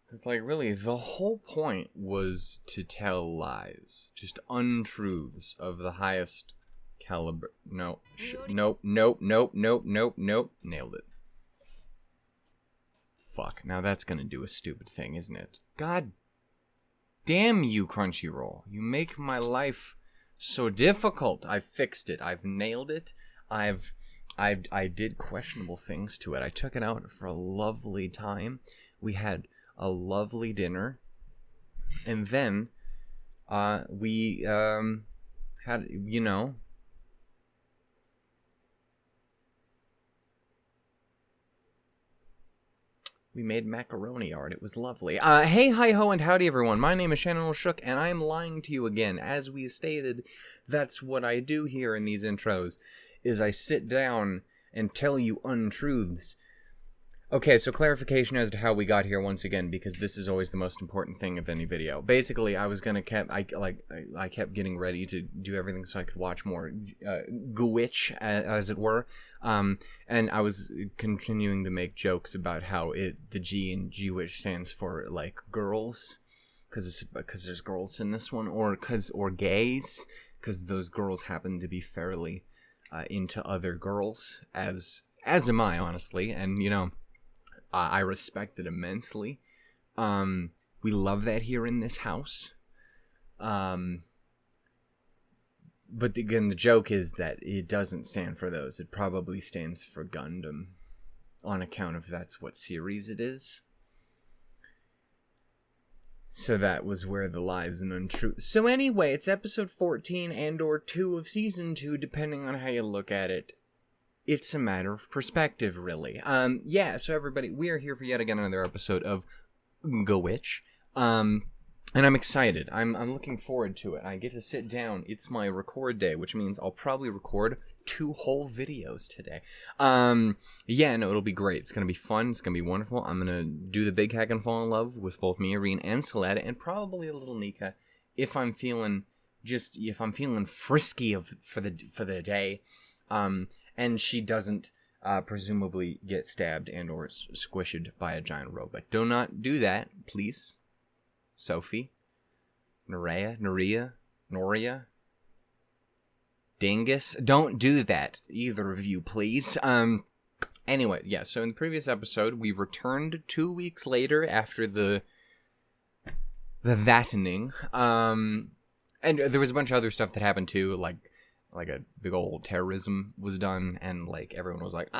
Because, like, really, the whole point was to tell lies. Just untruths of the highest caliber. Nope. Nope. Nailed it. Fuck. Now that's gonna do a stupid thing, isn't it? God damn you, Crunchyroll. You make my life so difficult. I've fixed it. I've nailed it. I did questionable things to it. I took it out for a lovely time. We had a lovely dinner, and then we had, we made macaroni art. It was lovely. Hey, hi ho, and howdy everyone. My name is Shannon Shook, and I'm lying to you again. As we stated, that's what I do here in these intros, is I sit down and tell you untruths. Okay, so clarification as to how we got here once again, because this is always the most important thing of any video. Basically, I kept getting ready to do everything so I could watch more Gwitch, as it were, and I was continuing to make jokes about how the G in Gwitch stands for like girls, because there's girls in this one, or gays, because those girls happen to be fairly into other girls, as am I, honestly, and I respect it immensely. We love that here in this house. But again, the joke is that it doesn't stand for those. It probably stands for Gundam, on account of that's what series it is. So that was where the lies and untruths. So anyway, it's episode 14 and or 2 of season 2, depending on how you look at it. It's a matter of perspective, really. So everybody, we are here for yet again another episode of Gwitch. And I'm excited. I'm looking forward to it. I get to sit down. It's my record day, which means I'll probably record 2 whole videos today. It'll be great. It's gonna be fun. It's gonna be wonderful. I'm gonna do the big hack and fall in love with both me, Irene, and Suletta, and probably a little Nika if I'm feeling frisky for the day. And she doesn't presumably get stabbed and or squished by a giant robot. Do not do that, please. Sophie, Noria, Dingus, don't do that, either of you, please. Anyway, yeah, so in the previous episode, we returned 2 weeks later after the thattening. And there was a bunch of other stuff that happened too, like a big old terrorism was done, and like everyone was like,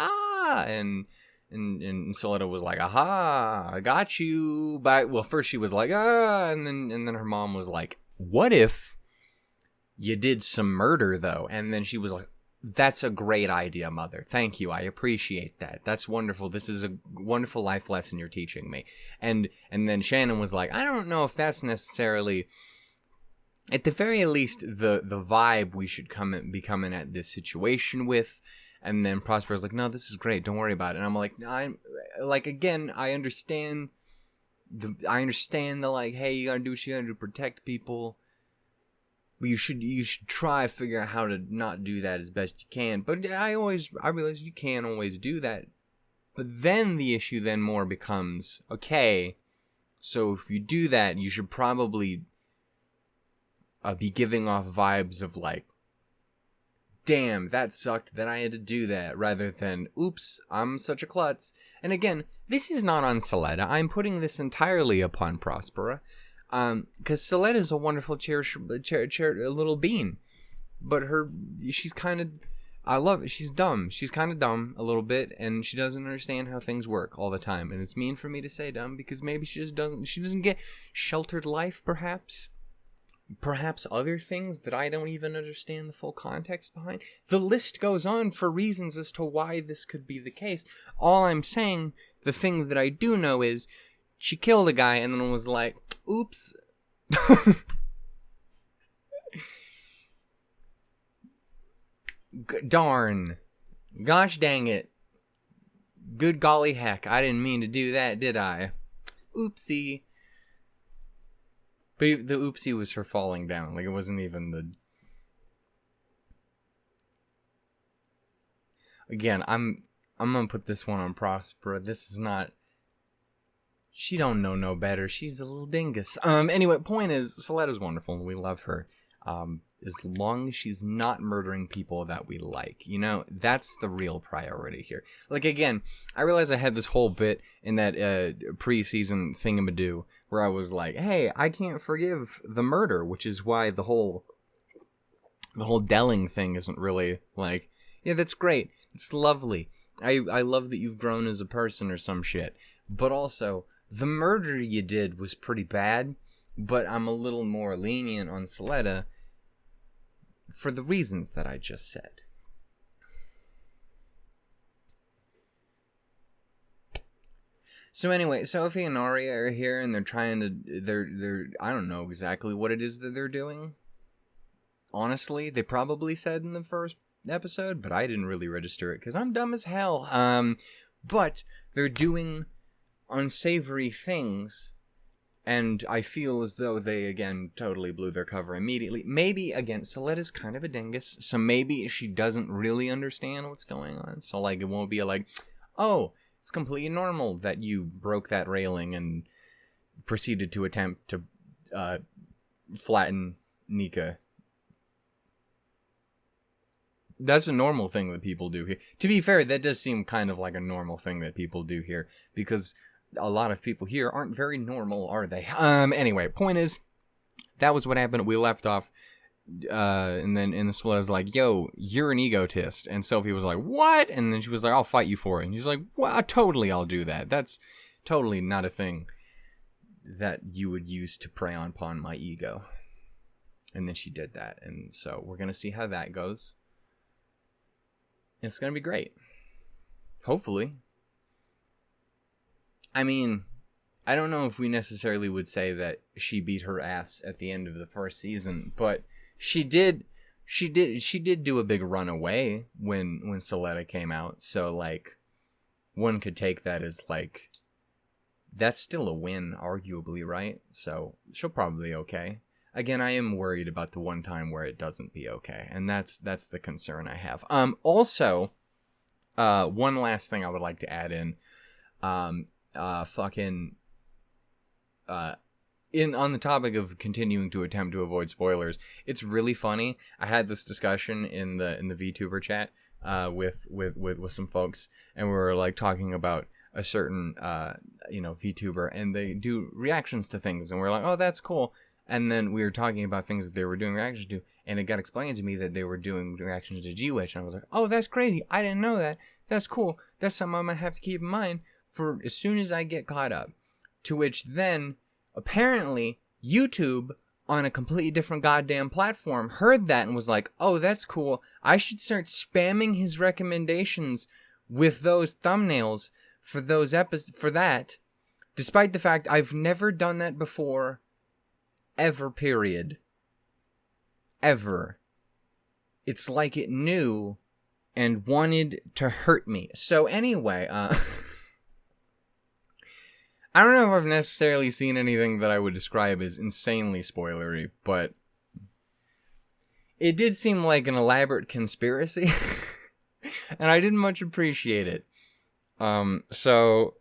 and Suletta was like, aha, I got you. But first she was like, and then her mom was like, what if you did some murder though? And then she was like, that's a great idea, mother. Thank you. I appreciate that. That's wonderful. This is a wonderful life lesson you're teaching me. And then Shannon was like, I don't know if that's necessarily, at the very least, the vibe we should be coming at this situation with. And then Prospera's like, no, this is great. Don't worry about it. And I'm like, I understand the like, hey, you gotta do what you gotta do to protect people. But you should try to figure out how to not do that as best you can. But I realize you can't always do that. But then the issue then more becomes, okay, so if you do that, you should probably be giving off vibes of like, damn, that sucked that I had to do that, rather than, oops, I'm such a klutz. And again, this is not on Suletta. I'm putting this entirely upon Prospera, because Suletta is a wonderful, little bean. But she's kind of, she's dumb. She's kind of dumb a little bit, and she doesn't understand how things work all the time. And it's mean for me to say dumb, because maybe she doesn't get sheltered life, perhaps other things that I don't even understand the full context behind. The list goes on for reasons as to why this could be the case. All I'm saying, the thing that I do know is, she killed a guy and then was like, oops. Darn. Gosh dang it. Good golly heck, I didn't mean to do that, did I? Oopsie. But the oopsie was her falling down. Like, it wasn't even the... Again, I'm gonna put this one on Prospera. This is not... She don't know no better. She's a little dingus. Anyway, point is, Soletta's wonderful and we love her. As long as she's not murdering people that we like. You know, that's the real priority here. Like, again, I realized I had this whole bit in that pre-season thingamadoo where I was like, hey, I can't forgive the murder, which is why the whole Delling thing isn't really like, yeah, that's great. It's lovely. I love that you've grown as a person or some shit. But also, the murder you did was pretty bad, but I'm a little more lenient on Suletta for the reasons that I just said. So anyway, Sophie and Arya are here and they're trying to, they're I don't know exactly what it is that they're doing. Honestly, they probably said in the first episode, but I didn't really register it because I'm dumb as hell. But they're doing unsavory things, and I feel as though they, again, totally blew their cover immediately. Maybe, again, Soletta's kind of a dingus, so maybe she doesn't really understand what's going on. So, like, it won't be like, oh, it's completely normal that you broke that railing and proceeded to attempt to flatten Nika. That's a normal thing that people do here. To be fair, that does seem kind of like a normal thing that people do here, because a lot of people here aren't very normal, are they? Anyway, point is, that was what happened. We left off, and then Soletta's like, yo, you're an egotist. And Sophie was like, what? And then she was like, I'll fight you for it. And he's like, well, totally, I'll do that. That's totally not a thing that you would use to prey upon my ego. And then she did that. And so we're going to see how that goes. It's going to be great. Hopefully. I mean, I don't know if we necessarily would say that she beat her ass at the end of the first season, but she did do a big runaway when Suletta came out. So, like, one could take that as, like, that's still a win, arguably, right? So, she'll probably be okay. Again, I am worried about the one time where it doesn't be okay, and that's the concern I have. Also, one last thing I would like to add in, on the topic of continuing to attempt to avoid spoilers, it's really funny. I had this discussion in the VTuber chat with some folks, and we were like talking about a certain VTuber, and they do reactions to things, and we're like, oh, that's cool. And then we were talking about things that they were doing reactions to, and it got explained to me that they were doing reactions to G-Witch, and I was like, oh, that's crazy. I didn't know that. That's cool. That's something I might have to keep in mind for as soon as I get caught up. To which then, apparently, YouTube, on a completely different goddamn platform, heard that and was like, oh, that's cool. I should start spamming his recommendations with those thumbnails for those for that, despite the fact I've never done that before. Ever, period. Ever. It's like it knew and wanted to hurt me. So anyway, I don't know if I've necessarily seen anything that I would describe as insanely spoilery, but it did seem like an elaborate conspiracy, and I didn't much appreciate it. So,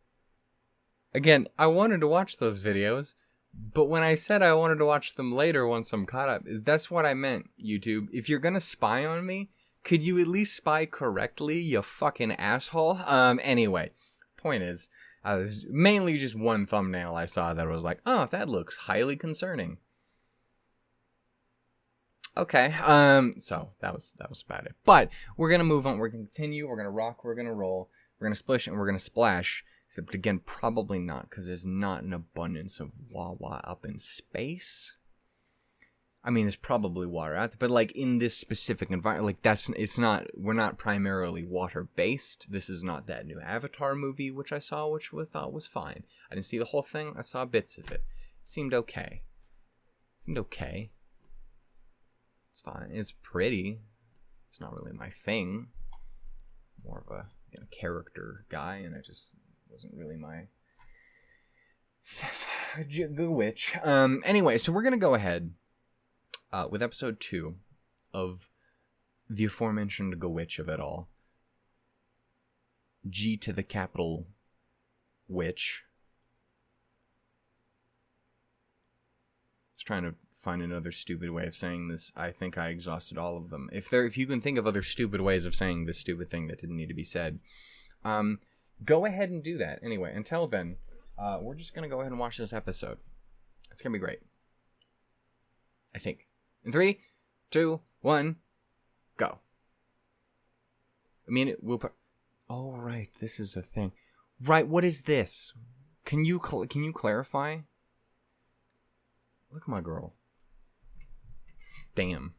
again, I wanted to watch those videos, but when I said I wanted to watch them later once I'm caught up, that's what I meant, YouTube. If you're gonna spy on me, could you at least spy correctly, you fucking asshole? Anyway, point is, there's mainly just one thumbnail I saw that was like, oh, that looks highly concerning. Okay, so that was about it. But we're gonna move on, we're gonna continue, we're gonna rock, we're gonna roll, we're gonna splish, and we're gonna splash. Except, again, probably not, because there's not an abundance of Wawa up in space. I mean, there's probably water out there, but, like, in this specific environment, like, we're not primarily water-based. This is not that new Avatar movie, which I saw, which I thought was fine. I didn't see the whole thing, I saw bits of it. It seemed okay. It's fine. It's pretty. It's not really my thing. More of a character guy, and I just wasn't really my good witch. Anyway, so we're gonna go ahead with episode 2 of the aforementioned Go Witch of it all. G to the capital Witch. was trying to find another stupid way of saying this. I think I exhausted all of them. If you can think of other stupid ways of saying this stupid thing that didn't need to be said, go ahead and do that. Anyway, until then, we're just going to go ahead and watch this episode. It's going to be great. I think. In 3, 2, 1, go. I mean, oh, right. This is a thing. Right, what is this? Can you clarify? Look at my girl. Damn.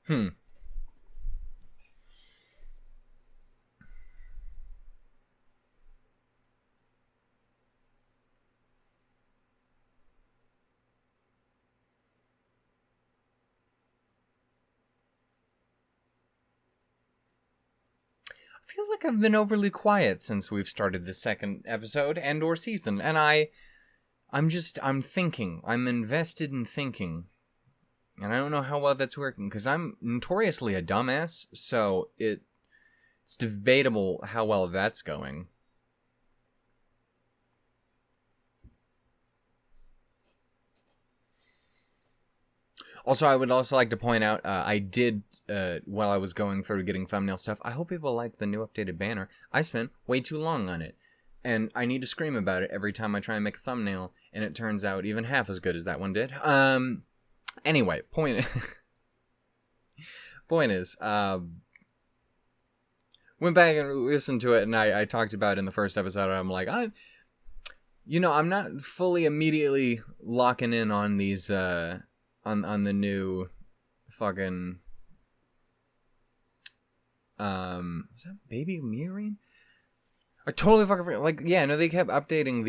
I feel like I've been overly quiet since we've started the second episode and or season, and I'm thinking. I'm invested in thinking. And I don't know how well that's working, because I'm notoriously a dumbass, so it's debatable how well that's going. Also, I would also like to point out, I did, while I was going through getting thumbnail stuff, I hope people like the new updated banner. I spent way too long on it, and I need to scream about it every time I try and make a thumbnail, and it turns out even half as good as that one did. Anyway, point is, went back and listened to it, and I talked about it in the first episode, and I'm like, I'm not fully immediately locking in on these, on the new fucking is that Baby Mirroring? I totally fucking forgot. Like, yeah, no, they kept updating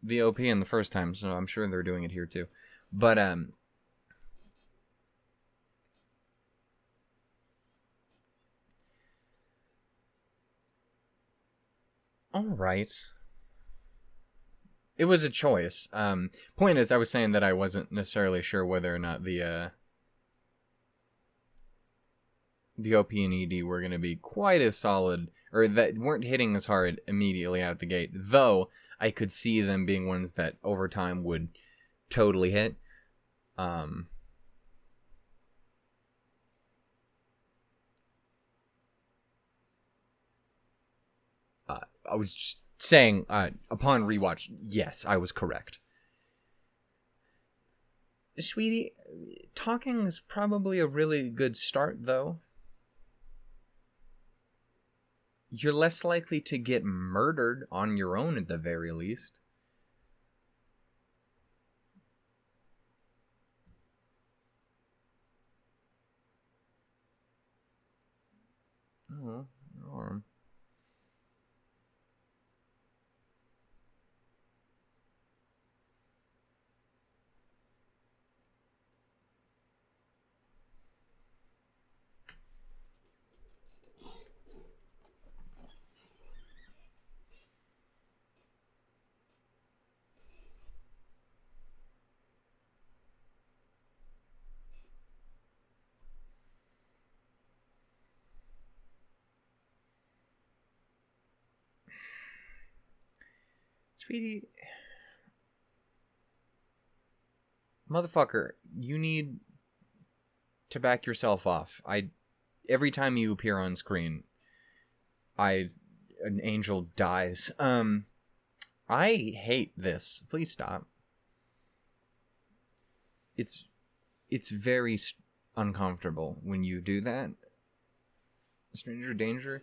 the OP in the first time, so I'm sure they're doing it here too. But all right. It was a choice. Point is, I was saying that I wasn't necessarily sure whether or not the OP and ED were going to be quite as solid, or that weren't hitting as hard immediately out the gate, though I could see them being ones that over time would totally hit. I was just saying, upon rewatch, yes, I was correct. Sweetie, talking is probably a really good start, though. You're less likely to get murdered on your own, at the very least. Oh, your arm. Sweetie. Motherfucker, you need to back yourself off. Every time you appear on screen, an angel dies. I hate this. Please stop. It's very uncomfortable when you do that. Stranger danger.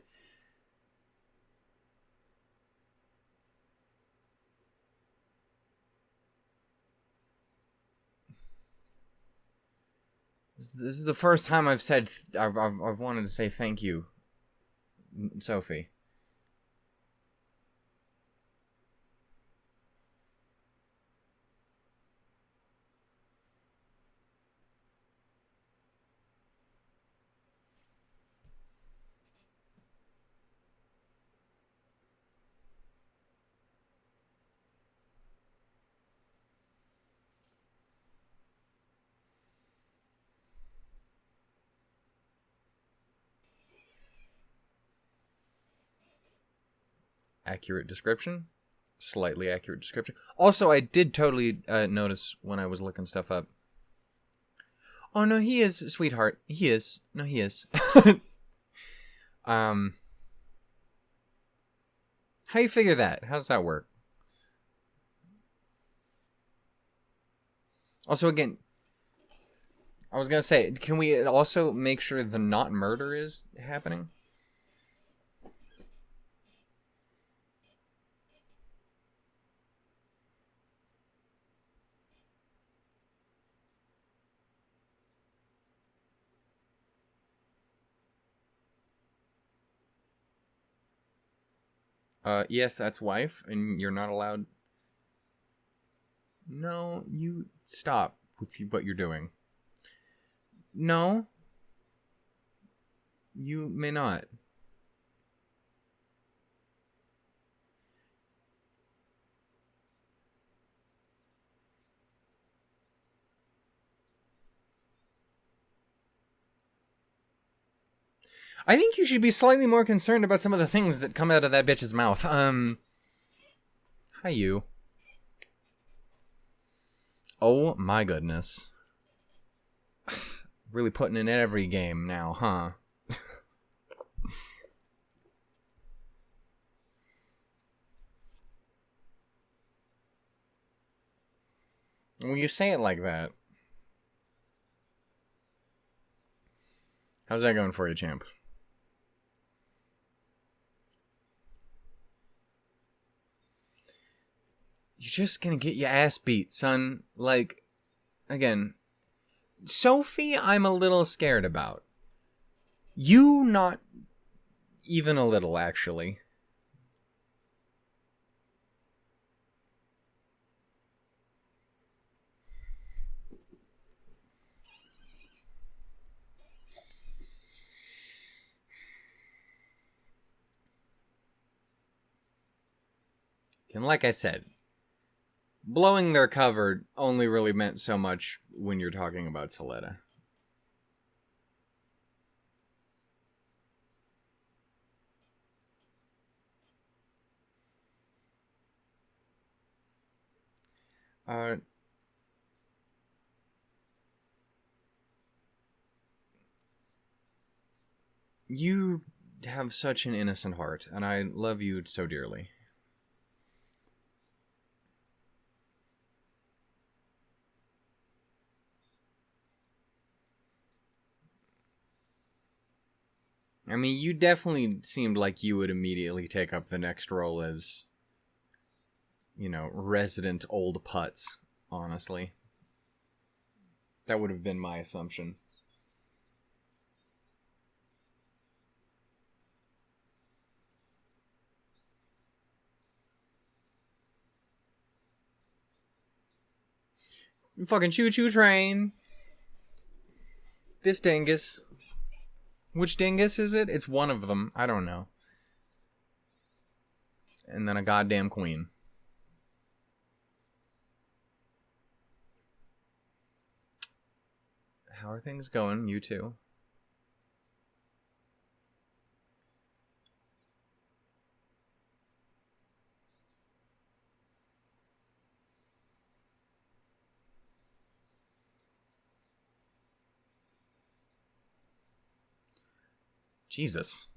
This is the first time I've said I've wanted to say thank you, Sophie. Accurate description. Slightly accurate description. Also, I did totally notice when I was looking stuff up. Oh, no, he is, sweetheart. He is. No, he is. How you figure that? How does that work? Also, again, I was going to say, can we also make sure the not murder is happening? Yes, that's wife, and you're not allowed... No, you stop with what you're doing. No. You may not. I think you should be slightly more concerned about some of the things that come out of that bitch's mouth. Hi, you. Oh my goodness. Really putting in every game now, huh? When you say it like that. How's that going for you, champ? You're just gonna get your ass beat, son. Like, again, Sophie, I'm a little scared about. You, not even a little, actually. And like I said, blowing their cover only really meant so much when you're talking about Suletta. You have such an innocent heart, and I love you so dearly. I mean, you definitely seemed like you would immediately take up the next role as, resident old putz, honestly. That would have been my assumption. Fucking choo-choo train. This dingus. Which dingus is it? It's one of them. I don't know. And then a goddamn queen. How are things going? You too. Jesus.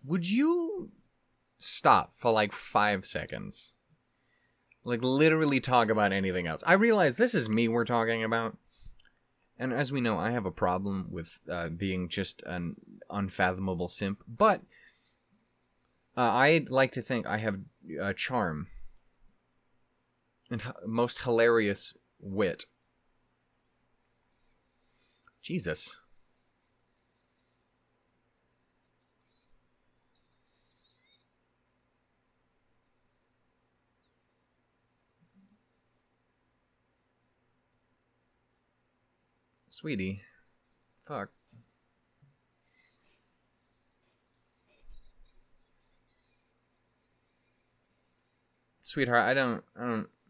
Would you stop for like 5 seconds? Like literally talk about anything else. I realize this is me we're talking about. And as we know, I have a problem with being just an unfathomable simp. But I'd like to think I have charm. And most hilarious wit. Jesus. Sweetie. Fuck. Sweetheart, I don't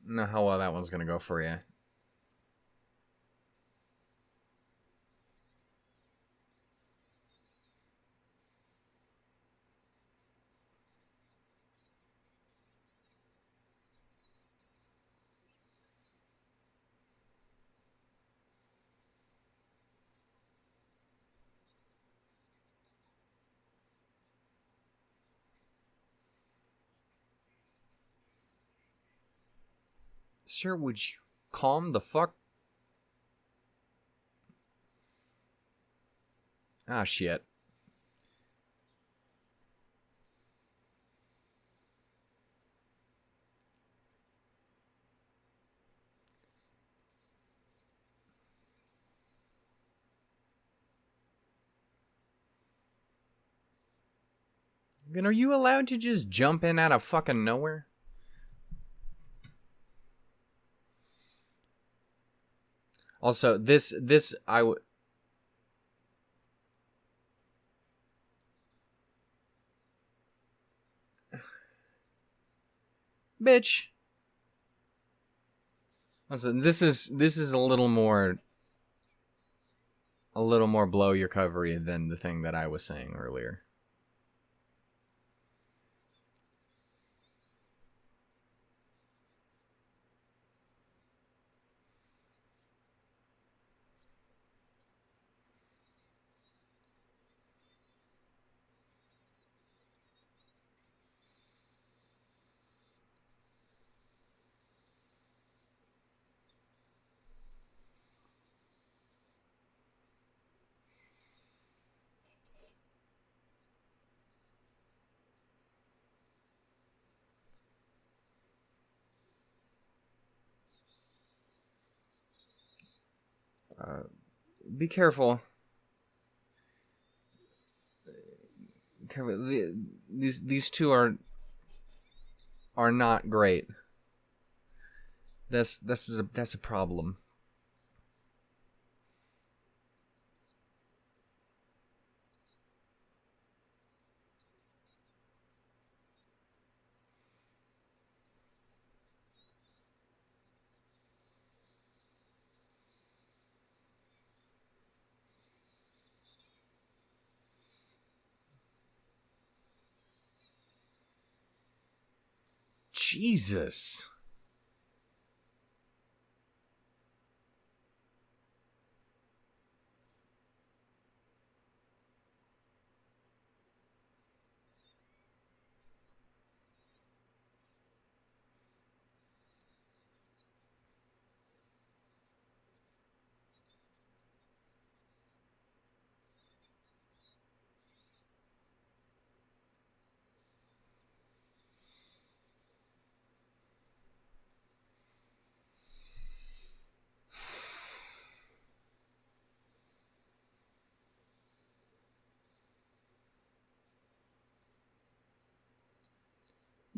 know how well that one's gonna go for you. Sir, would you calm the fuck? Ah, shit. Are you allowed to just jump in out of fucking nowhere? Also, I would... Bitch. Listen, this is a little more blow your covery than the thing that I was saying earlier. Be careful. These two are not great. That's a problem. Jesus.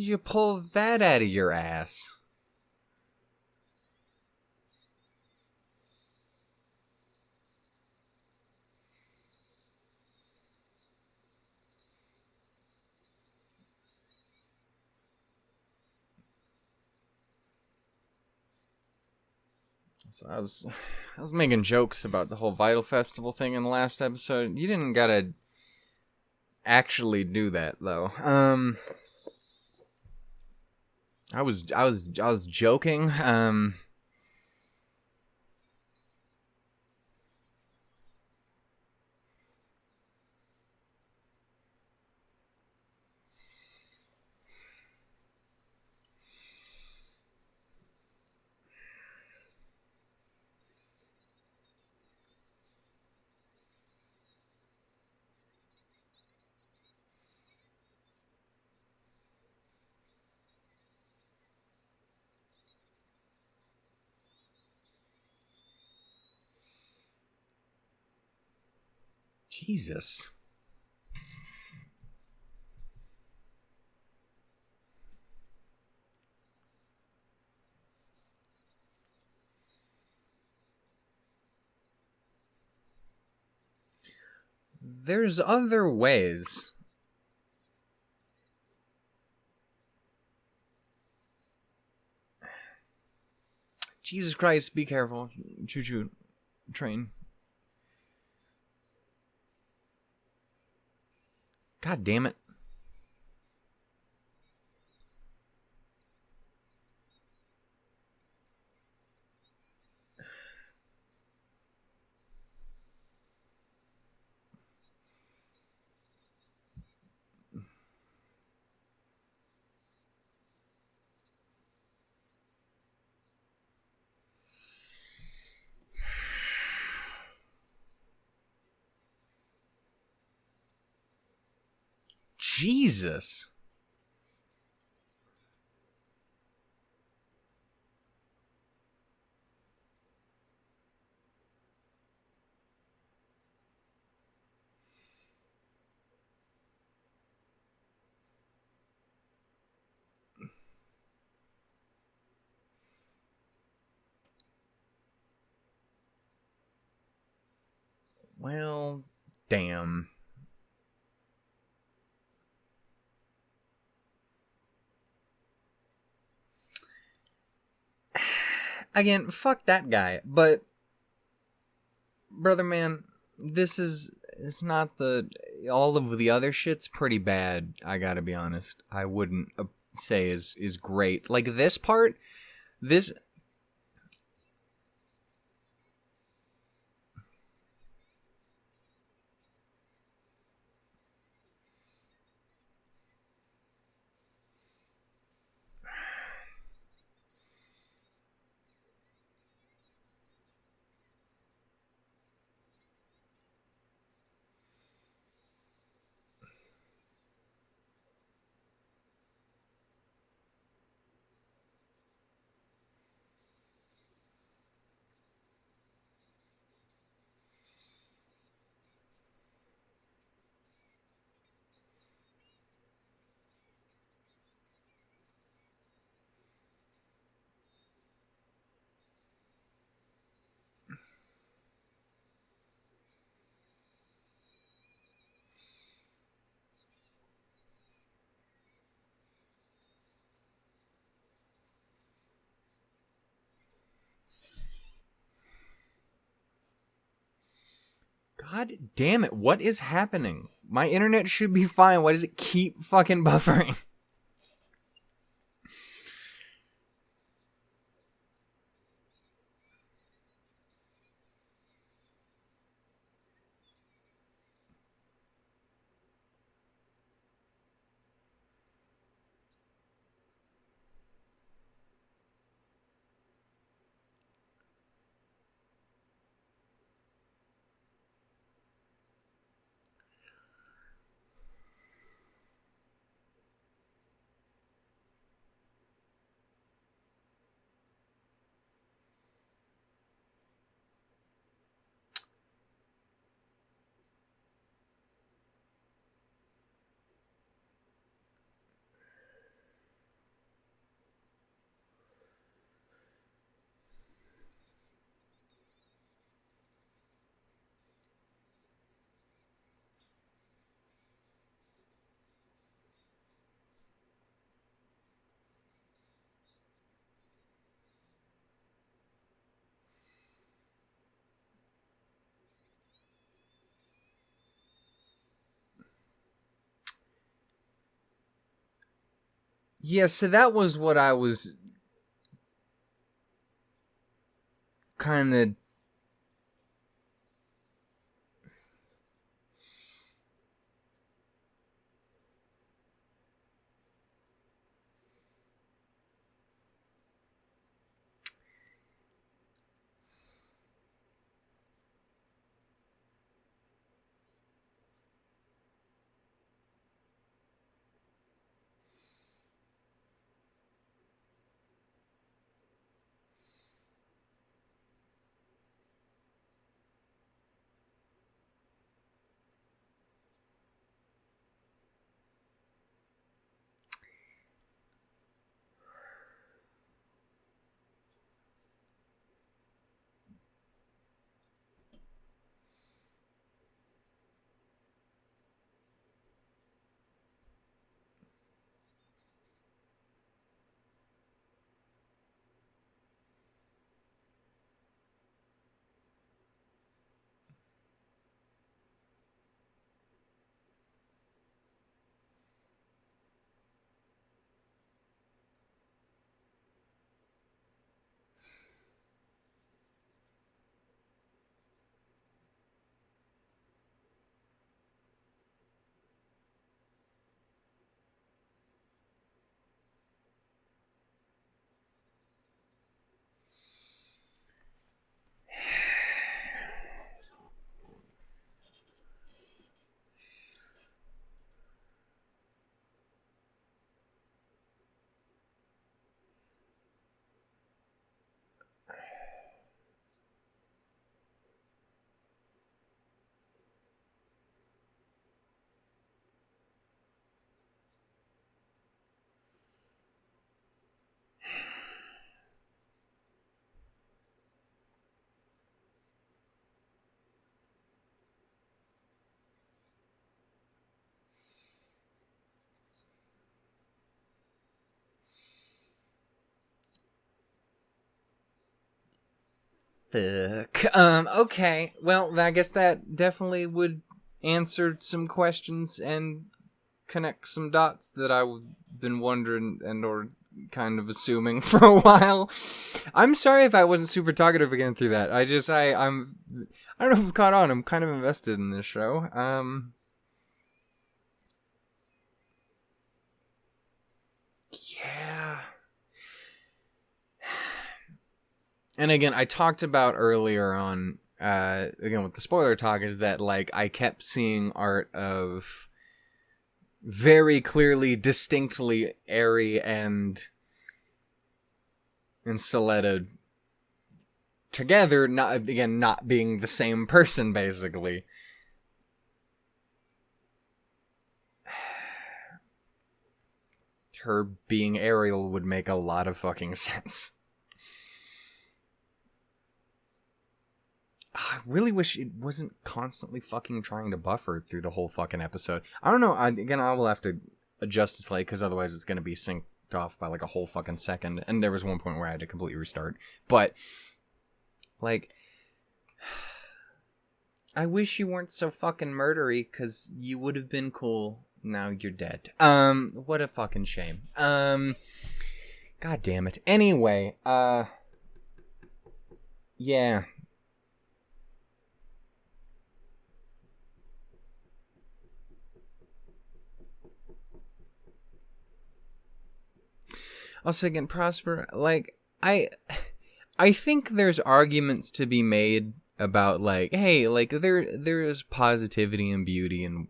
You pull that out of your ass. So I was making jokes about the whole Vital Festival thing in the last episode. You didn't gotta actually do that though. I was joking. Jesus. There's other ways. Jesus Christ, be careful. Choo-choo train. God damn it. Jesus. Well, damn. Again, fuck that guy, but brother man, it's not the all of the other shit's pretty bad, I got to be honest. I wouldn't say is great. Like this part, this God damn it, what is happening? My internet should be fine. Why does it keep fucking buffering? Yeah, so that was what I was kind of... Fuck. Okay. Well, I guess that definitely would answer some questions and connect some dots that I've been wondering and or kind of assuming for a while. I'm sorry if I wasn't super talkative again through that. I don't know if you've caught on. I'm kind of invested in this show. Yeah. And again, I talked about earlier on, again with the spoiler talk, is that like I kept seeing art of very clearly, distinctly Eri and Suletta together, not being the same person, basically. Her being Ariel would make a lot of fucking sense. I really wish it wasn't constantly fucking trying to buff her through the whole fucking episode. I don't know. I will have to adjust it slightly because otherwise it's going to be synced off by like a whole fucking second. And there was one point where I had to completely restart. But, like, I wish you weren't so fucking murdery because you would have been cool. Now you're dead. What a fucking shame. God damn it. Anyway, yeah. Also, again, Prospera, like, I think there's arguments to be made about, like, hey, like, there is positivity and beauty and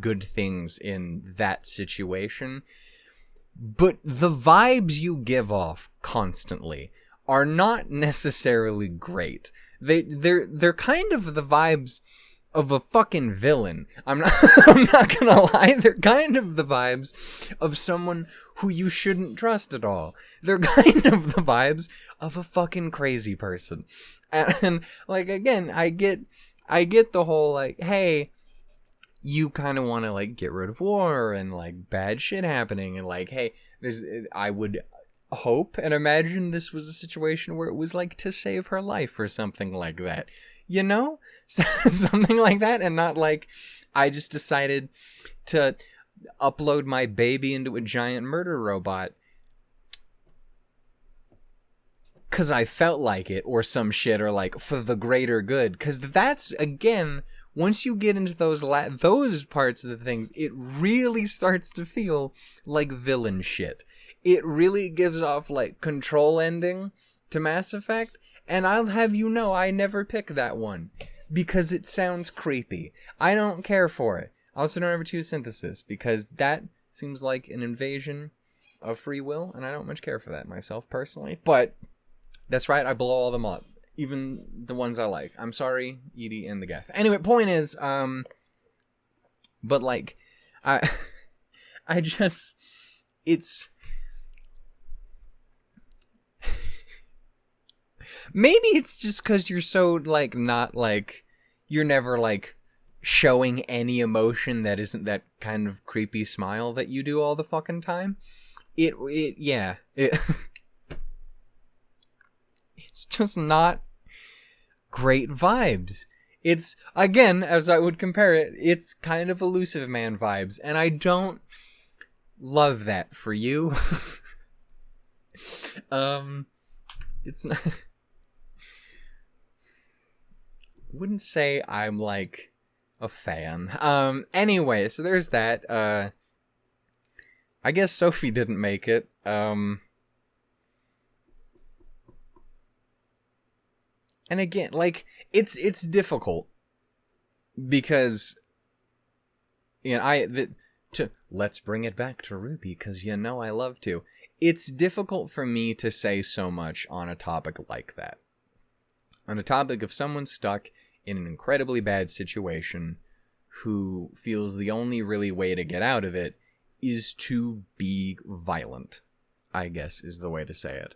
good things in that situation, but the vibes you give off constantly are not necessarily great. They're kind of the vibes of a fucking villain. I'm not gonna lie, they're kind of the vibes of someone who you shouldn't trust at all. They're kind of the vibes of a fucking crazy person. And like, again, I get the whole, like, hey, you kind of want to, like, get rid of war and, like, bad shit happening, and, like, hey, I would hope and imagine this was a situation where it was, like, to save her life or something like that. You know? Something like that, and not like, I just decided to upload my baby into a giant murder robot 'cause I felt like it or some shit, or like for the greater good. 'Cause that's, again, once you get into those parts of the things, it really starts to feel like villain shit. It really gives off like Control ending to Mass Effect, and I'll have you know I never pick that one because it sounds creepy. I don't care for it. I also don't ever choose Synthesis because that seems like an invasion of free will, and I don't much care for that myself personally. But that's right, I blow all them up, even the ones I like. I'm sorry, Edie and the Geth. Anyway, point is, but like, I just, it's, maybe it's just because you're so, like, not, like, you're never, like, showing any emotion that isn't that kind of creepy smile that you do all the fucking time. Yeah. It's just not great vibes. It's, again, as I would compare it, it's kind of Elusive Man vibes, and I don't love that for you. It's not... wouldn't say I'm, like, a fan. Anyway, so there's that. I guess Sophie didn't make it. And again, like, it's difficult because, you know, let's bring it back to Ruby, because you know I love to. It's difficult for me to say so much on a topic like that. On a topic of someone stuck in an incredibly bad situation who feels the only really way to get out of it is to be violent, I guess is the way to say it.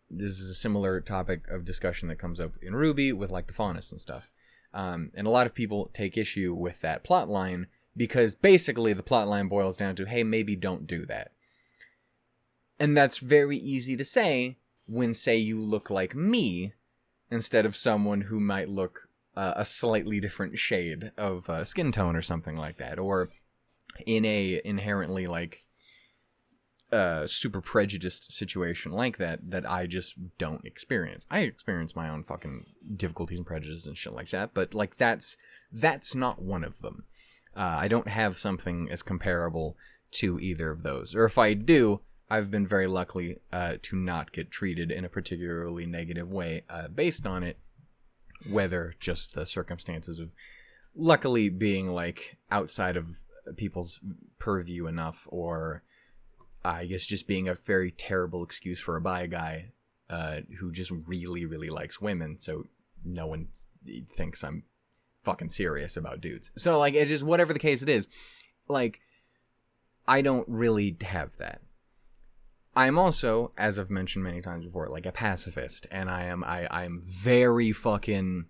This is a similar topic of discussion that comes up in Ruby with, like, the Faunus and stuff. And a lot of people take issue with that plotline because basically the plotline boils down to, hey, maybe don't do that. And that's very easy to say when, say, you look like me instead of someone who might look a slightly different shade of skin tone or something like that, or in a inherently, like, super prejudiced situation like that I just don't experience. I experience my own fucking difficulties and prejudices and shit like that, but, like, that's not one of them. I don't have something as comparable to either of those. Or if I do, I've been very lucky to not get treated in a particularly negative way based on it, whether just the circumstances of luckily being, like, outside of people's purview enough, or I guess just being a very terrible excuse for a bi guy who just really, really likes women, so no one thinks I'm fucking serious about dudes. So, like, it's just whatever the case it is, like, I don't really have that. I'm also, as I've mentioned many times before, like, a pacifist, and I'm very fucking,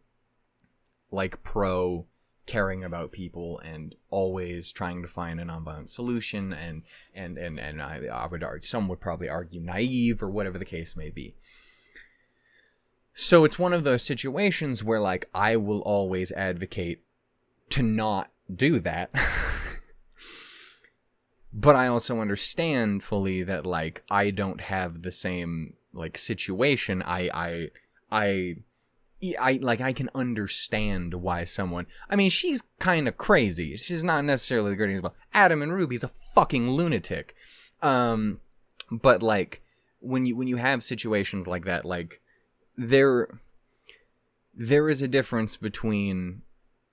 like, pro caring about people and always trying to find a nonviolent solution, and I would argue, some would probably argue naive, or whatever the case may be. So it's one of those situations where, like, I will always advocate to not do that. But I also understand fully that, like, I don't have the same, like, situation. I can understand why someone... I mean, she's kind of crazy. She's not necessarily the greatest... Adam and Ruby's a fucking lunatic. But, like, when you have situations like that, like, there is a difference between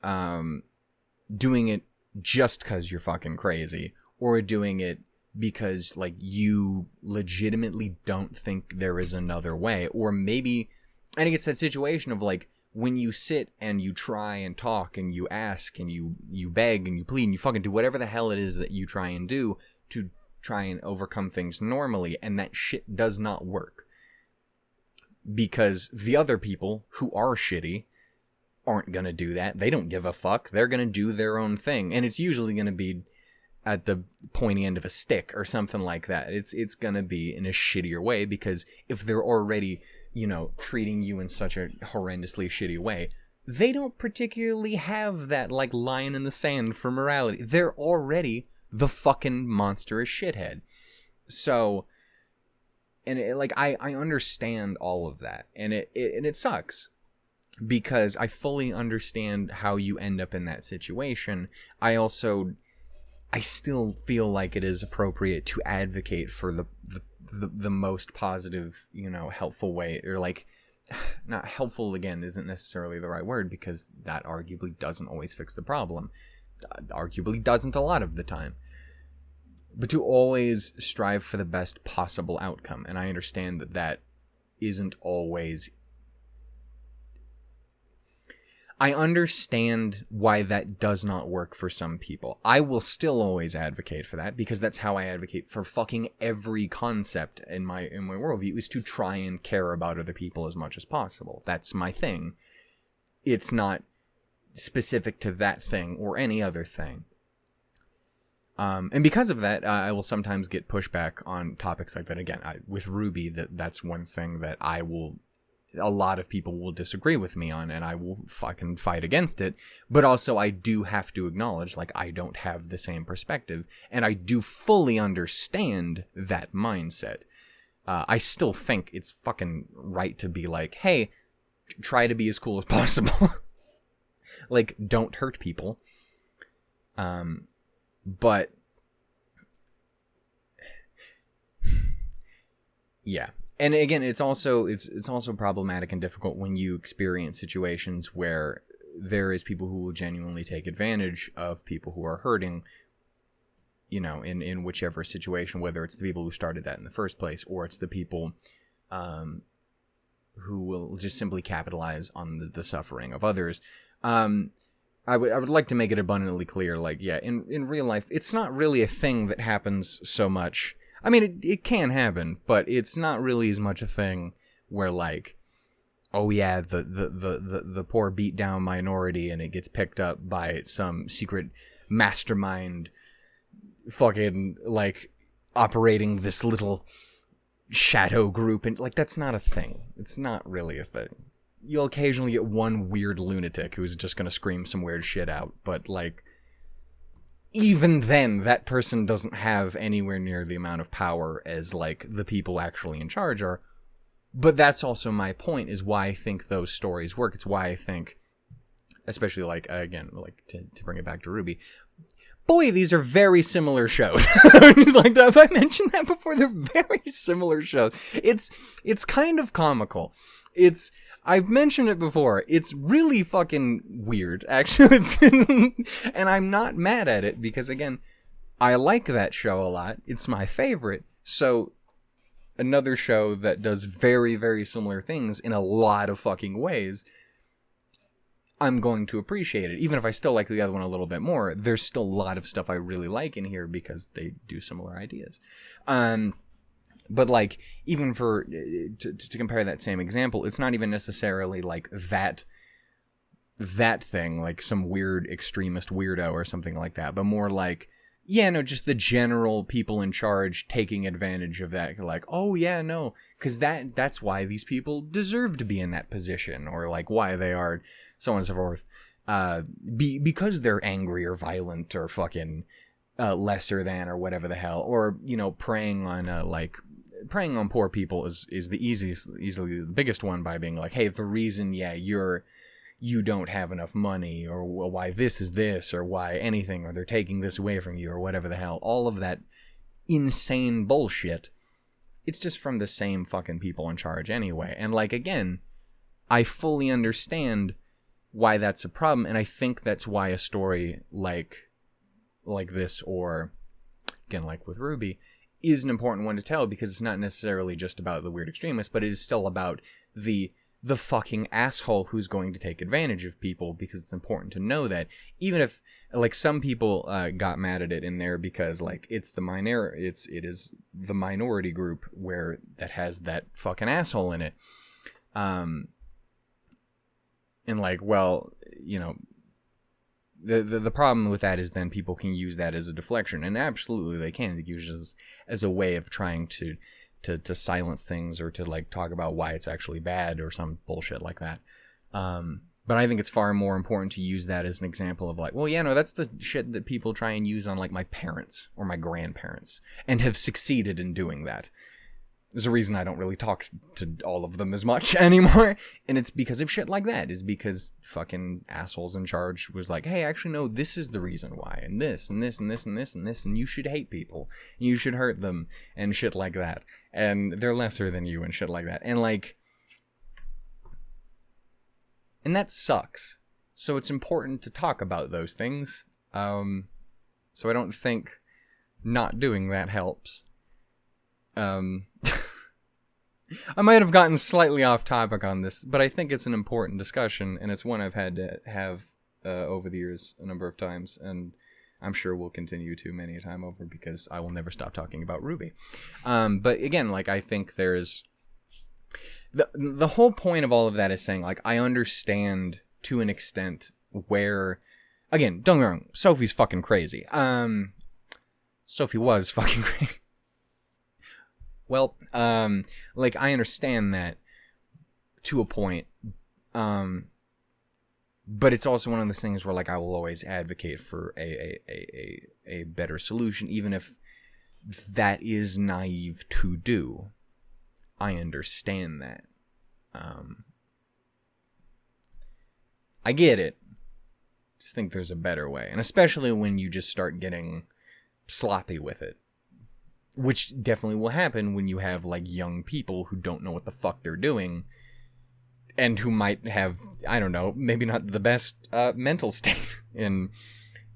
doing it just because you're fucking crazy, or doing it because, like, you legitimately don't think there is another way. Or maybe, I think it's that situation of, like, when you sit and you try and talk and you ask and you beg and you plead and you fucking do whatever the hell it is that you try and do to try and overcome things normally, and that shit does not work. Because the other people who are shitty aren't gonna do that. They don't give a fuck. They're gonna do their own thing. And it's usually gonna be at the pointy end of a stick or something like that. It's gonna be in a shittier way, because if they're already, you know, treating you in such a horrendously shitty way, they don't particularly have that, like, line in the sand for morality. They're already the fucking monstrous shithead. So And I understand all of that, and it sucks, because I fully understand how you end up in that situation. I still feel like it is appropriate to advocate for the most positive, helpful way, or like, not helpful, again, isn't necessarily the right word, because that arguably doesn't always fix the problem. Arguably doesn't a lot of the time. But to always strive for the best possible outcome. And I understand that isn't always... I understand why that does not work for some people. I will still always advocate for that, because that's how I advocate for fucking every concept in my worldview, is to try and care about other people as much as possible. That's my thing. It's not specific to that thing or any other thing. And because of that, I will sometimes get pushback on topics like that. Again, with Ruby, that's one thing that a lot of people will disagree with me on, and I will fucking fight against it. But also, I do have to acknowledge, like, I don't have the same perspective, and I do fully understand that mindset. I still think it's fucking right to be like, hey, try to be as cool as possible. Like, don't hurt people. But yeah, and again, it's also problematic and difficult when you experience situations where there is people who will genuinely take advantage of people who are hurting, in whichever situation, whether it's the people who started that in the first place, or it's the people who will just simply capitalize on the suffering of others. I would like to make it abundantly clear, like, yeah, in real life, it's not really a thing that happens so much. I mean, it can happen, but it's not really as much a thing where, like, oh yeah, the poor beat down minority, and it gets picked up by some secret mastermind fucking, like, operating this little shadow group, and, like, that's not a thing. It's not really a thing. You'll occasionally get one weird lunatic who's just gonna scream some weird shit out, but, like, even then, that person doesn't have anywhere near the amount of power as, like, the people actually in charge are. But that's also my point, is why I think those stories work. It's why I think, especially, like, again, like, to bring it back to Ruby, boy, these are very similar shows. Just like, have I mentioned that before? They're very similar shows. It's kind of comical. I've mentioned it before. It's really fucking weird, actually. And I'm not mad at it, because, again, I like that show a lot. It's my favorite. So, another show that does very, very similar things in a lot of fucking ways, I'm going to appreciate it. Even if I still like the other one a little bit more, there's still a lot of stuff I really like in here because they do similar ideas. But, like, even for, to compare that same example, it's not even necessarily, like, that thing, like some weird extremist weirdo or something like that, but more like, yeah, no, just the general people in charge taking advantage of that, like, oh, yeah, no, because that's why these people deserve to be in that position, or, like, why they are, so on and so forth, because they're angry or violent or fucking lesser than or whatever the hell, or, preying on poor people is the easily the biggest one, by being like, hey, the reason, yeah, you don't have enough money, or why this is this, or why anything, or they're taking this away from you, or whatever the hell, all of that insane bullshit, it's just from the same fucking people in charge anyway. And, like, again, I fully understand why that's a problem, and I think that's why a story like this, or, again, like with Ruby, is an important one to tell, because it's not necessarily just about the weird extremist, but it is still about the fucking asshole who's going to take advantage of people, because it's important to know that, even if, like, some people got mad at it in there because, like, it is the minority group that has that fucking asshole in it, and, like, well, the problem with that is then people can use that as a deflection, and absolutely they can use it as a way of trying to silence things, or to, like, talk about why it's actually bad or some bullshit like that. But I think it's far more important to use that as an example of, like, well, yeah, no, that's the shit that people try and use on, like, my parents or my grandparents, and have succeeded in doing that. There's a reason I don't really talk to all of them as much anymore, and it's because of shit like that. It's because fucking assholes in charge was like, hey, actually, no, this is the reason why, and this, and this, and this, and this, and this, and you should hate people, you should hurt them, and shit like that, and they're lesser than you, and shit like that, and like, and that sucks. So it's important to talk about those things, so I don't think not doing that helps. I might have gotten slightly off topic on this, but I think it's an important discussion, and it's one I've had to have over the years a number of times, and I'm sure we'll continue to many a time over, because I will never stop talking about Ruby. But again, like, I think there's... The whole point of all of that is saying, like, I understand to an extent where... Again, don't get me wrong, Sophie's fucking crazy. Sophie was fucking crazy. Well, like, I understand that to a point, but it's also one of those things where, like, I will always advocate for a better solution, even if that is naive to do. I understand that. I get it. Just think there's a better way, and especially when you just start getting sloppy with it. Which definitely will happen when you have, like, young people who don't know what the fuck they're doing, and who might have, I don't know, maybe not the best mental state in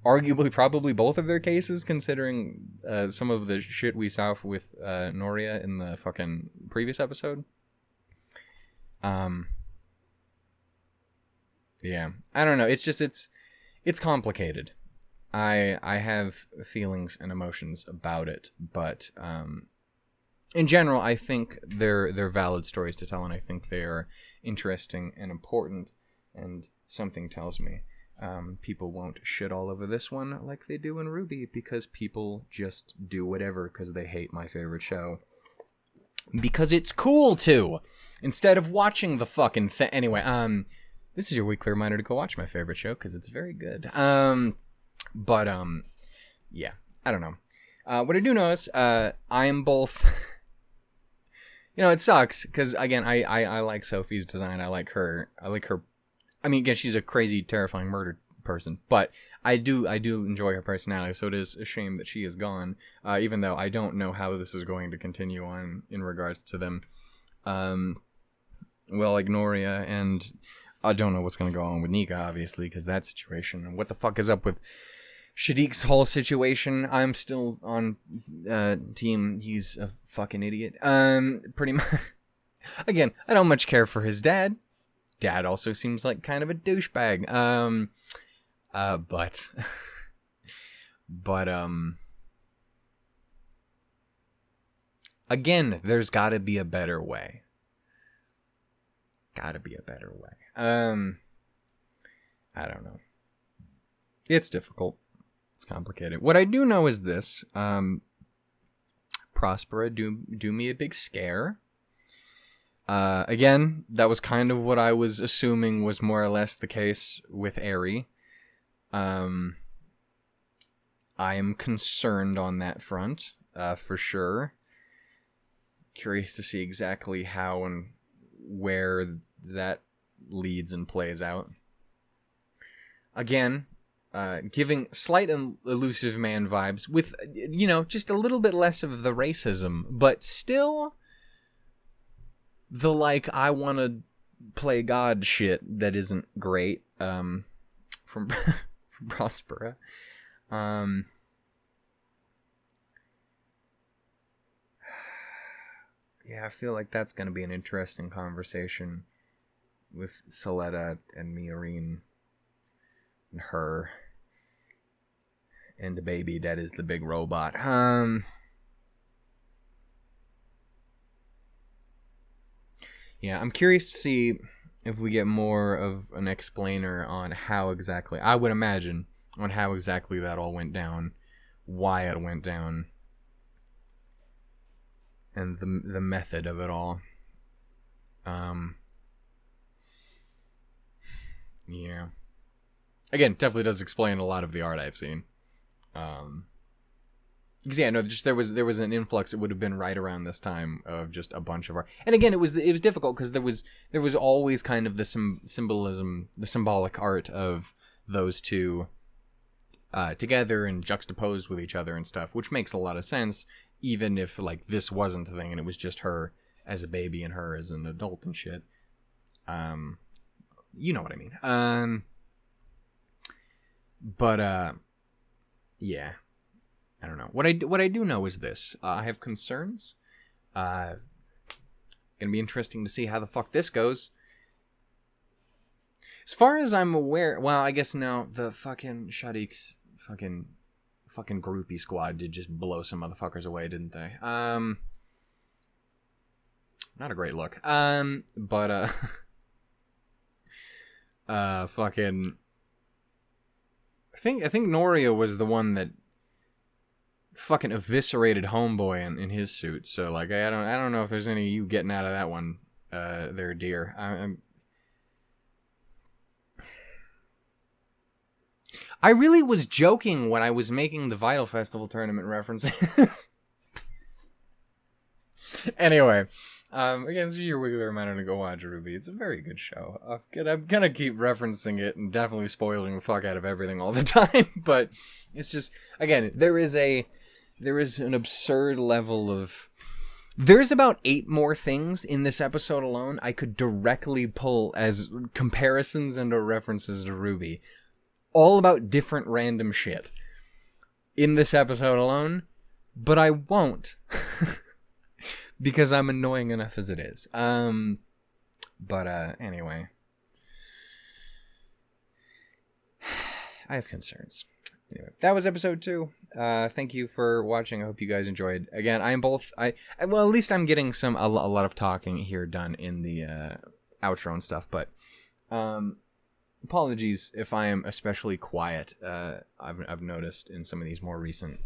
arguably probably both of their cases, considering some of the shit we saw with Noria in the fucking previous episode. Yeah, I don't know, it's just, it's complicated. I have feelings and emotions about it, but in general, I think they're valid stories to tell, and I think they are interesting and important, and something tells me people won't shit all over this one like they do in Ruby, because people just do whatever because they hate my favorite show. Because it's cool to, instead of watching the fucking thing. Anyway, this is your weekly reminder to go watch my favorite show, because it's very good. But, yeah, I don't know. What I do know is, I am both, you know, it sucks, because, again, I like Sophie's design, I like her, I mean, again, she's a crazy, terrifying murder person, but I do enjoy her personality, so it is a shame that she is gone, even though I don't know how this is going to continue on in regards to them, well, like Noria, and I don't know what's going to go on with Nika, obviously, because that situation, and what the fuck is up with Shadiq's whole situation. I'm still on team he's a fucking idiot. Pretty much. Again, I don't much care for his dad. Dad also seems like kind of a douchebag. But again, there's gotta be a better way. Gotta be a better way. I don't know. It's difficult. It's complicated. What I do know is this. Prospera do me a big scare. Again, that was kind of what I was assuming was more or less the case with Aerie. I am concerned on that front, for sure. Curious to see exactly how and where that leads and plays out. Again, giving slight and elusive man vibes with, you know, just a little bit less of the racism, but still the, like, I want to play God shit that isn't great, from Prospera. Yeah, I feel like that's going to be an interesting conversation with Suletta and Miorine and her and the baby that is the big robot. Yeah, I'm curious to see if we get more of an explainer on how exactly, I would imagine, on how exactly that all went down, why it went down, and the method of it all. Yeah. Again, definitely does explain a lot of the art I've seen. Because yeah, no, just there was an influx. It would have been right around this time of just a bunch of art. And again, it was difficult because there was always kind of the symbolism, the symbolic art of those two together and juxtaposed with each other and stuff, which makes a lot of sense, even if like this wasn't a thing and it was just her as a baby and her as an adult and shit. You know what I mean. But yeah. I don't know. What I do know is this. I have concerns. Gonna be interesting to see how the fuck this goes. As far as I'm aware, well, I guess no. The fucking Shadiq's fucking groupie squad did just blow some motherfuckers away, didn't they? Not a great look. But fucking. I think Noria was the one that fucking eviscerated Homeboy in his suit. So like I don't know if there's any of you getting out of that one there, dear. I really was joking when I was making the Vital Festival tournament references. Anyway, again, so your wiggler reminder to go watch Ruby. It's a very good show. I'm gonna keep referencing it and definitely spoiling the fuck out of everything all the time. But it's just, again, there is an absurd level of... There's about 8 more things in this episode alone I could directly pull as comparisons and or references to Ruby. All about different random shit in this episode alone. But I won't. Because I'm annoying enough as it is. But anyway. I have concerns. Anyway, that was episode 2. Thank you for watching. I hope you guys enjoyed. Again, well, at least I'm getting a lot of talking here done in the outro and stuff. But apologies if I am especially quiet. I've noticed in some of these more recent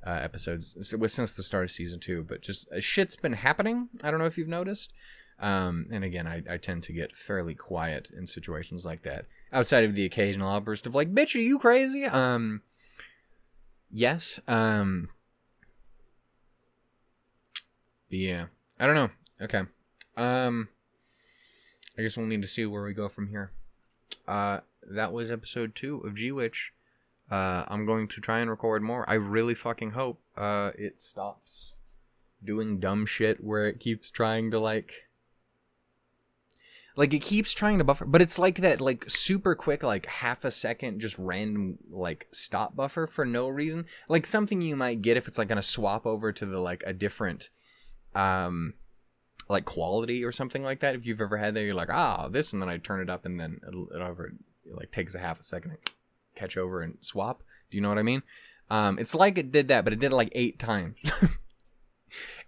episodes since the start of season 2. But just shit's been happening. I don't know if you've noticed. And again, I tend to get fairly quiet in situations like that. Outside of the occasional outburst of like, bitch, are you crazy? Yes. Yeah. I don't know. Okay. I guess we'll need to see where we go from here. That was episode 2 of G-Witch. I'm going to try and record more. I really fucking hope it stops doing dumb shit where it keeps trying to like it keeps trying to buffer, but it's like that, like, super quick, like, half a second, just random, like, stop buffer for no reason. Like, something you might get if it's, like, gonna swap over to the, like, a different, like, quality or something like that. If you've ever had that, you're like, this, and then I turn it up, and then it like, takes a half a second to catch over and swap. Do you know what I mean? It's like it did that, but it did it, like, 8 times.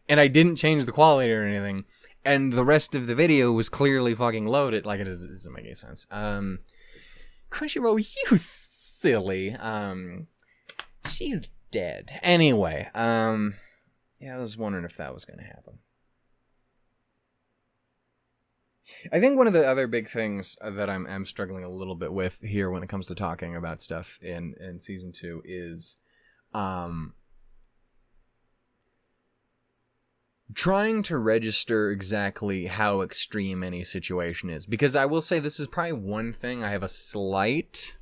And I didn't change the quality or anything. And the rest of the video was clearly fucking loaded. Like, it doesn't make any sense. Crunchyroll, you silly. She's dead. Anyway, yeah, I was wondering if that was going to happen. I think one of the other big things that I'm struggling a little bit with here when it comes to talking about stuff in season 2 is, trying to register exactly how extreme any situation is. Because I will say this is probably one thing I have a slight...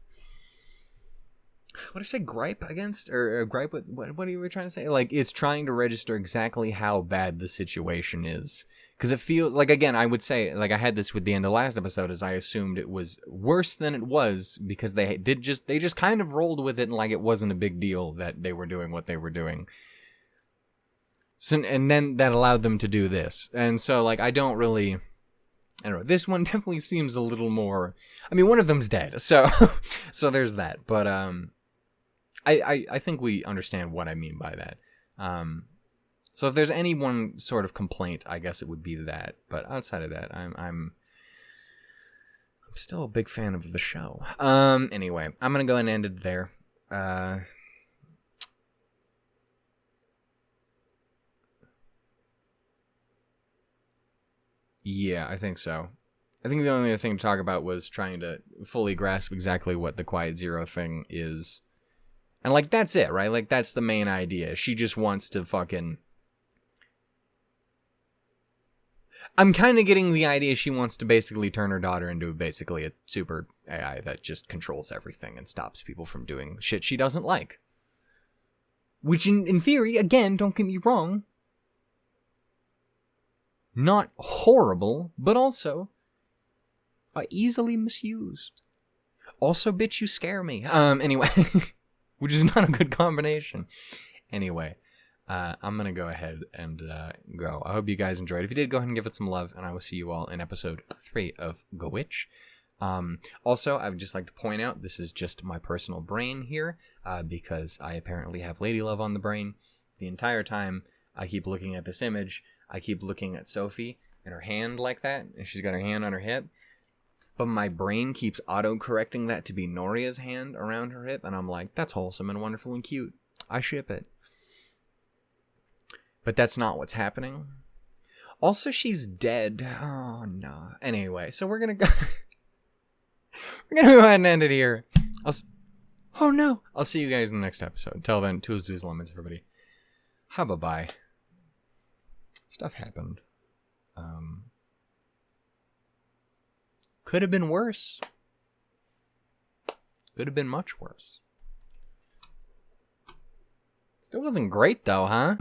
What did I say? Gripe against? Or gripe with... What are you trying to say? Like, it's trying to register exactly how bad the situation is. Because it feels... Like, again, I would say... Like, I had this with the end of the last episode, as I assumed it was worse than it was. Because they just kind of rolled with it and like it wasn't a big deal that they were doing what they were doing. So, and then that allowed them to do this. And so, like, I don't know. This one definitely seems a little more... I mean, one of them's dead. So so there's that. But I think we understand what I mean by that. So if there's any one sort of complaint, I guess it would be that. But outside of that, I'm still a big fan of the show. Anyway, I'm going to go ahead and end it there. Yeah, I think so. I think the only other thing to talk about was trying to fully grasp exactly what the Quiet Zero thing is. And, like, that's it, right? Like, that's the main idea. She just wants to fucking... I'm kind of getting the idea she wants to basically turn her daughter into basically a super AI that just controls everything and stops people from doing shit she doesn't like. Which, in theory, again, don't get me wrong, not horrible, but also easily misused. Also, bitch, you scare me. Anyway... Which is not a good combination. Anyway, I'm going to go ahead and go. I hope you guys enjoyed. If you did, go ahead and give it some love, and I will see you all in episode 3 of Go Witch. Also, I would just like to point out, this is just my personal brain here, because I apparently have lady love on the brain. The entire time I keep looking at this image, I keep looking at Sophie and her hand like that, and she's got her hand on her hip. But my brain keeps auto-correcting that to be Noria's hand around her hip, and I'm like, that's wholesome and wonderful and cute. I ship it. But that's not what's happening. Also, she's dead. Oh, no. Anyway, so we're gonna go... we're gonna go ahead and end it here. Oh, no. I'll see you guys in the next episode. Until then, tools, do's, lemons, everybody. Bye-bye. Stuff happened. Could have been worse. Could have been much worse. Still wasn't great though, huh?